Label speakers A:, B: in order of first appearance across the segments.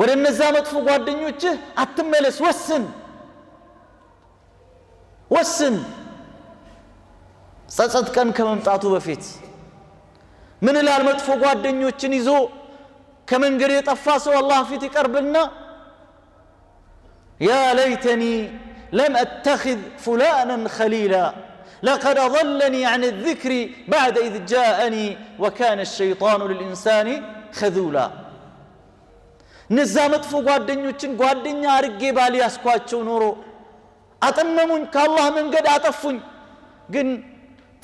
A: ወደ እነዛ መጥፎ ጓደኞችህ አትመለስ ወስን ጸጸት ቀን ከመምጣቱ በፊት ምን ይላል መጥፎ ጓደኞችን ይዞ ከመንገድ የጠፋ ሰው አላህ ፊት ይቀርብና يا ليتني لم أتخذ فلانا خليلا لقد أضلني عن الذكر بعد إذ جاءني وكان الشيطان للإنسان خذولا نزا مطفو ጓደኞችን ጓደኛ አርጌ ባሊ ያስኳቸው ኖሮ አጠመሙኝ ከአላህ መንገድ አጠፉኝ ግን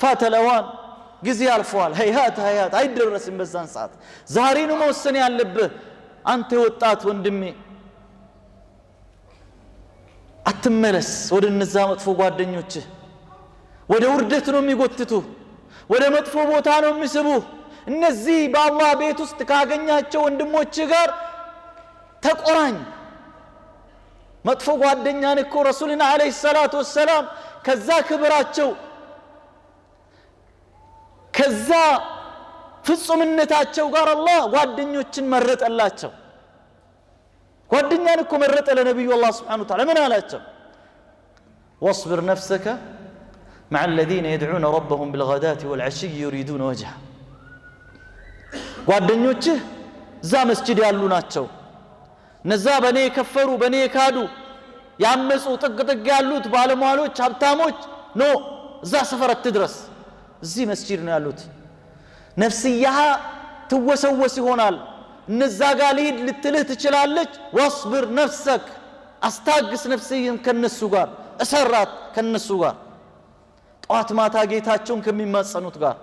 A: ፋተለዋን ጊዜ አልፏል hayhat አይደረስም በዛን ሰዓት ዛሬ ነው መወሰን ያለብህ አንተ ወጣት ወንድሜ አትመለስ ወደ እነዛ መጥፎ ጓደኞች ወደ ውርደት ነው የሚጎትቱ ወደ መጥፎ ቦታ ነው የሚስቡ እነዚህ በአላህ ቤት ውስጥ ካገኛቸው ወንድሞች ጋር ተቆራኝ መጥፎ ጓደኛን እኮ ረሱልና አለይሂ ሰላቱ ወሰለም ከዛ ክብራቸው ከዛ ፍጹምነታቸው ጋር አላህ ጓደኞችን መረጠላቸው ጓደኛን እኮ መረጠ ለነብዩ አላህ Subhanahu Wa Ta'ala ምን አላቸው واصبر نفسك مع الذين يدعون ربهم بالغداة والعشي يريدون وجهه ጓደኞችህ ዛ መስጂድ ያሉ ናቸው ነዛ በኔ ከፈሩ በኔ ካዱ ያመጹ ጥቅጥቅ ያሉት ባለሟሎች ሀብታሞች ኖ ዛ ሰፈረት ድረስ እዚህ መስጂድ ነው ያሉት ነፍስያህ ትወሰወስ ይሆናል እነዛ ጋር ሊድ ልትልህ ትችላለች واصبر نفسك አስታግስ ነፍስህን ከነሱ ጋር እሰራት ከነሱ ጋር ጧት ማታ ጌታቸውን ከሚማጸኑት ጋር